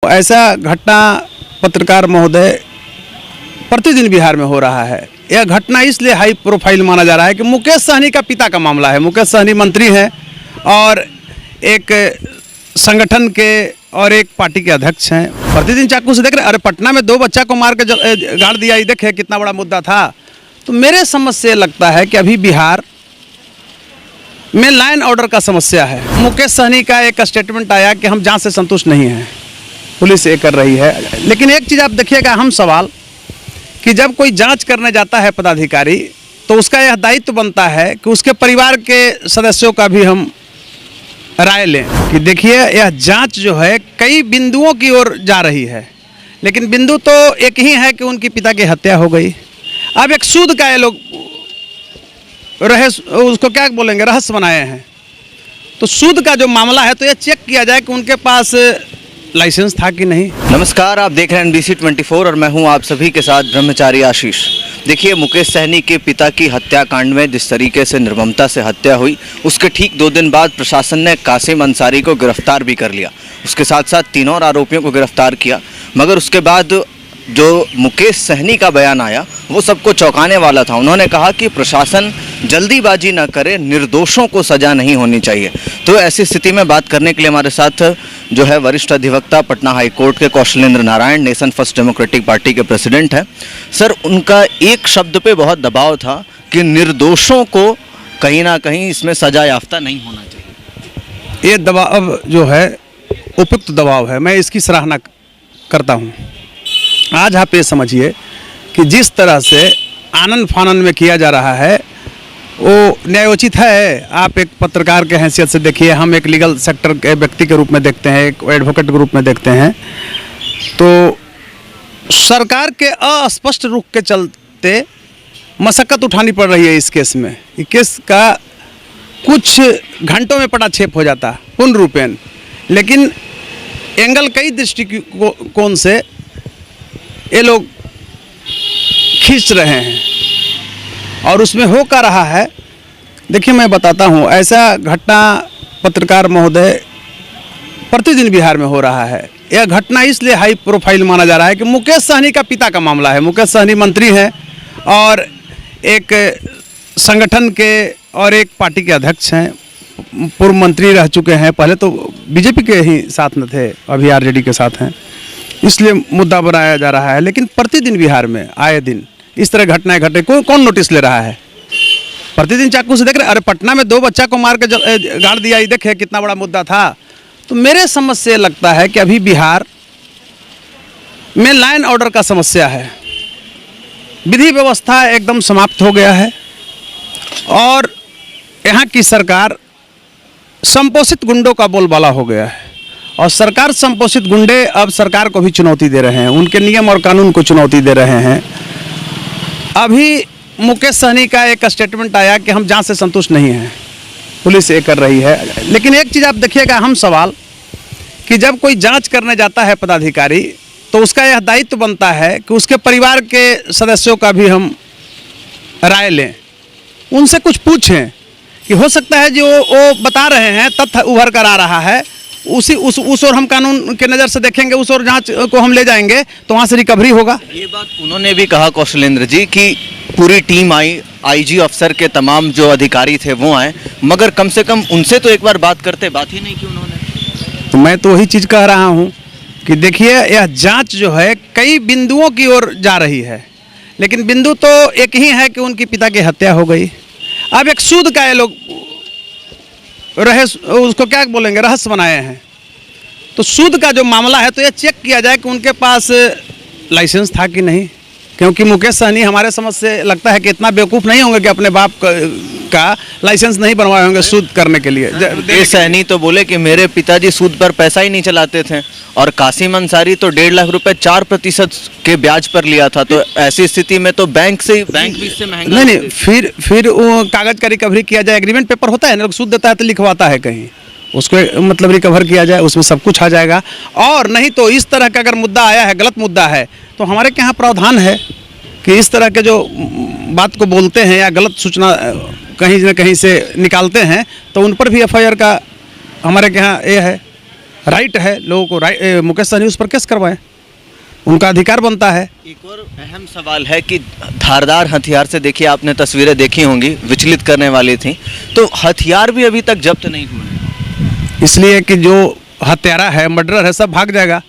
ऐसा घटना पत्रकार महोदय प्रतिदिन बिहार में हो रहा है। यह घटना इसलिए हाई प्रोफाइल माना जा रहा है कि मुकेश सहनी का पिता का मामला है। मुकेश सहनी मंत्री हैं और एक संगठन के और एक पार्टी के अध्यक्ष हैं। प्रतिदिन चाकू से देख रहे, अरे पटना में 2 बच्चा को मार के गाड़ दिया, ये देखे कितना बड़ा मुद्दा था। तो मेरे समझ से लगता है कि अभी बिहार में लाइन ऑर्डर का समस्या है। मुकेश सहनी का एक स्टेटमेंट आया कि हम जांच से संतुष्ट नहीं हैं, पुलिस ये कर रही है। लेकिन एक चीज़ आप देखिएगा, हम सवाल कि जब कोई जांच करने जाता है पदाधिकारी, तो उसका यह दायित्व बनता है कि उसके परिवार के सदस्यों का भी हम राय लें कि देखिए यह जांच जो है कई बिंदुओं की ओर जा रही है, लेकिन बिंदु तो एक ही है कि उनकी पिता की हत्या हो गई। अब एक सूद का ये लोग उसको क्या बोलेंगे, रहस्य बनाए हैं। तो सूद का जो मामला है तो यह चेक किया जाए कि उनके पास लाइसेंस था कि नहीं। नमस्कार, आप देख रहे हैं NBC 24 और मैं हूं आप सभी के साथ ब्रह्मचारी आशीष। देखिए, मुकेश सहनी के पिता की हत्याकांड में जिस तरीके से निर्ममता से हत्या हुई, उसके ठीक 2 दिन बाद प्रशासन ने कासिम अंसारी को गिरफ्तार भी कर लिया। उसके साथ साथ 3 और आरोपियों को गिरफ्तार किया। मगर उसके बाद जो मुकेश सहनी का बयान आया वो सबको चौंकाने वाला था। उन्होंने कहा कि प्रशासन जल्दीबाजी न करे, निर्दोषों को सजा नहीं होनी चाहिए। तो ऐसी स्थिति में बात करने के लिए हमारे साथ जो है वरिष्ठ अधिवक्ता पटना हाई कोर्ट के Kaushalendra Narayan, nation first democratic party के प्रेसिडेंट हैं। सर, उनका एक शब्द पे बहुत दबाव था कि निर्दोषों को कहीं ना कहीं इसमें सजा याफ्ता नहीं होना चाहिए। ये दबाव जो है उपयुक्त दबाव है, मैं इसकी सराहना करता हूँ। आज आप ये समझिए कि जिस तरह से आनंद फानन में किया जा रहा है वो न्यायोचित है। आप एक पत्रकार के हैसियत से देखिए, हम एक लीगल सेक्टर के व्यक्ति के रूप में देखते हैं, एक एडवोकेट के रूप में देखते हैं। तो सरकार के अस्पष्ट रुख के चलते मशक्कत उठानी पड़ रही है इस केस में। इस केस का कुछ घंटों में पटाक्षेप हो जाता पूर्ण रूपेण, लेकिन एंगल कई दृष्टिकोण से ये लोग खींच रहे हैं और उसमें हो क्या रहा है। देखिए, मैं बताता हूँ, ऐसा घटना पत्रकार महोदय प्रतिदिन बिहार में हो रहा है। यह घटना इसलिए हाई प्रोफाइल माना जा रहा है कि मुकेश सहनी का पिता का मामला है। मुकेश सहनी मंत्री हैं और एक संगठन के और एक पार्टी के अध्यक्ष हैं, पूर्व मंत्री रह चुके हैं। पहले तो बीजेपी के ही साथ में थे, अभी आरजेडी के साथ हैं, इसलिए मुद्दा बनाया जा रहा है। लेकिन प्रतिदिन बिहार में आए दिन इस तरह घटनाएं घटे, कौन नोटिस ले रहा है। प्रतिदिन चाकू से देख रहे, अरे पटना में 2 बच्चा को मार के गाड़ दिया, ये देखे कितना बड़ा मुद्दा था। तो मेरे समझ से लगता है कि अभी बिहार में लाइन ऑर्डर का समस्या है। विधि व्यवस्था एकदम समाप्त हो गया है और यहाँ की सरकार संपोषित गुंडों का बोलबाला हो गया है। और सरकार संपोषित गुंडे अब सरकार को भी चुनौती दे रहे हैं, उनके नियम और कानून को चुनौती दे रहे हैं। अभी मुकेश सहनी का एक स्टेटमेंट आया कि हम जांच से संतुष्ट नहीं हैं, पुलिस ये कर रही है। लेकिन एक चीज़ आप देखिएगा, हम सवाल कि जब कोई जांच करने जाता है पदाधिकारी, तो उसका यह दायित्व बनता है कि उसके परिवार के सदस्यों का भी हम राय लें, उनसे कुछ पूछें कि हो सकता है जो वो बता रहे हैं तथ्य उभर कर आ रहा है, उस ओर हम कानून के नज़र से देखेंगे, उस ओर जांच को हम ले जाएंगे, तो वहाँ से रिकवरी होगा। ये बात उन्होंने भी कहा कौशलेंद्र जी कि पूरी टीम आई, IG अफसर के तमाम जो अधिकारी थे वो आए, मगर कम से कम उनसे तो एक बार बात करते, बात ही नहीं की उन्होंने। तो मैं तो वही चीज़ कह रहा हूँ कि देखिए यह जांच जो है कई बिंदुओं की ओर जा रही है, लेकिन बिंदु तो एक ही है कि उनकी पिता की हत्या हो गई। अब एक सूद का ये लोग उसको क्या बोलेंगे, रहस्य बनाए हैं। तो सूद का जो मामला है तो यह चेक किया जाए कि उनके पास लाइसेंस था कि नहीं, क्योंकि मुकेश सहनी हमारे समझ से लगता है कि इतना बेवकूफ़ नहीं होंगे कि अपने बाप का लाइसेंस नहीं बनवाए होंगे सूद करने के लिए। मुकेश सहनी तो बोले कि मेरे पिताजी सूद पर पैसा ही नहीं चलाते थे, और कासिम अंसारी तो 1.5 लाख रुपए 4% के ब्याज पर लिया था। तो ऐसी स्थिति में तो बैंक भी इससे महंगा नहीं, फिर वो कागज का रिकवरी किया जाए, एग्रीमेंट पेपर होता है ना, सूद देता है तो लिखवाता है कहीं, उसको मतलब रिकवर किया जाए, उसमें सब कुछ आ जाएगा। और नहीं तो इस तरह का अगर मुद्दा आया है, गलत मुद्दा है, तो हमारे के यहाँ प्रावधान है कि इस तरह के जो बात को बोलते हैं या गलत सूचना कहीं न कहीं से निकालते हैं, तो उन पर भी FIR का हमारे के यहाँ ये है राइट है लोगों को, मुकेश सहनी उस पर केस करवाएं, उनका अधिकार बनता है। एक और अहम सवाल है कि धारदार हथियार से, देखिए आपने तस्वीरें देखी होंगी, विचलित करने वाली थी, तो हथियार भी अभी तक जब्त नहीं हुए हैं। इसलिए कि जो हत्यारा है, मर्डरर है, सब भाग जाएगा।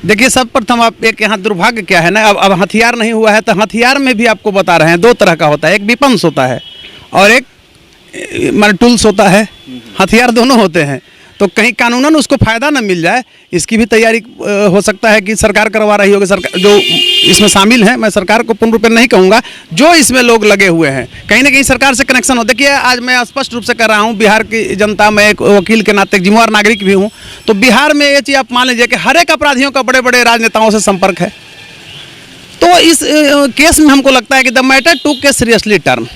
देखिए सर्वप्रथम आप एक यहाँ दुर्भाग्य क्या है ना, अब हथियार नहीं हुआ है तो हथियार में भी आपको बता रहे हैं दो तरह का होता है, एक विपन्स होता है और एक मान टूल्स होता है, हथियार दोनों होते हैं। तो कहीं कानूनन उसको फ़ायदा न मिल जाए, इसकी भी तैयारी हो सकता है कि सरकार करवा रही होगी। सरकार जो इसमें शामिल है, मैं सरकार को पूर्ण रूप में नहीं कहूँगा, जो इसमें लोग लगे हुए हैं कहीं ना कहीं सरकार से कनेक्शन हो। देखिए आज मैं स्पष्ट रूप से कर रहा हूँ, बिहार की जनता, मैं एक वकील के नाते एक जिम्मेवार नागरिक भी हूँ, तो बिहार में ये चीज़ आप मान लीजिए कि हर एक अपराधियों का बड़े बड़े राजनेताओं से संपर्क है। तो इस केस में हमको लगता है कि द मैटर टूक के सीरियसली टर्म,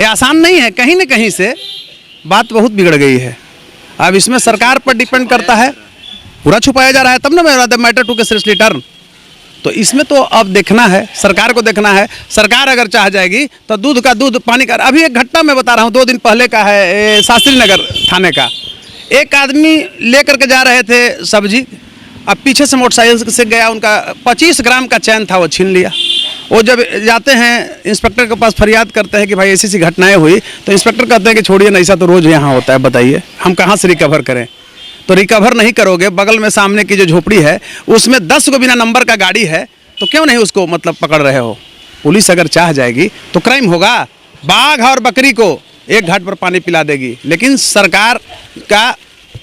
ये आसान नहीं है, कहीं ना कहीं से बात बहुत बिगड़ गई है। अब इसमें सरकार पर डिपेंड करता है, पूरा छुपाया जा रहा है, तब ना मैं मैटर टू के सीरियसली टर्न। तो इसमें तो अब देखना है, सरकार को देखना है। सरकार अगर चाह जाएगी तो दूध का दूध पानी का। अभी एक घटना मैं बता रहा हूँ, 2 दिन पहले का है, शास्त्री नगर थाने का। एक आदमी लेकर के जा रहे थे सब्जी, अब पीछे से मोटरसाइकिल से गया, उनका 25 ग्राम का चैन था, वो छीन लिया। वो जब जाते हैं इंस्पेक्टर के पास फरियाद करते हैं कि भाई ऐसी घटनाएं हुई, तो इंस्पेक्टर कहते हैं कि छोड़िए ना, ऐसा तो रोज़ यहाँ होता है, बताइए हम कहाँ से रिकवर करें। तो रिकवर नहीं करोगे, बगल में सामने की जो झोपड़ी है उसमें 10 को बिना नंबर का गाड़ी है, तो क्यों नहीं उसको मतलब पकड़ रहे हो। पुलिस अगर चाह जाएगी तो क्राइम होगा, बाघ और बकरी को एक घाट पर पानी पिला देगी। लेकिन सरकार का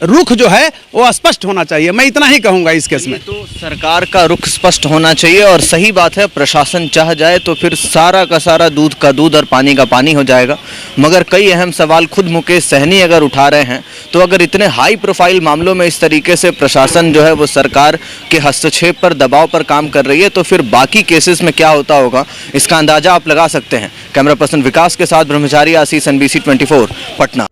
रुख जो है वो स्पष्ट होना चाहिए, मैं इतना ही कहूँगा इस केस में। तो सरकार का रुख स्पष्ट होना चाहिए, और सही बात है, प्रशासन चाह जाए तो फिर सारा का सारा दूध का दूध और पानी का पानी हो जाएगा। मगर कई अहम सवाल खुद मुकेश सहनी अगर उठा रहे हैं, तो अगर इतने हाई प्रोफाइल मामलों में इस तरीके से प्रशासन जो है वो सरकार के हस्तक्षेप पर, दबाव पर काम कर रही है, तो फिर बाकी केसेस में क्या होता होगा, इसका अंदाजा आप लगा सकते हैं। कैमरा पर्सन विकास के साथ ब्रह्मचारी आशीष, NBC 24 पटना।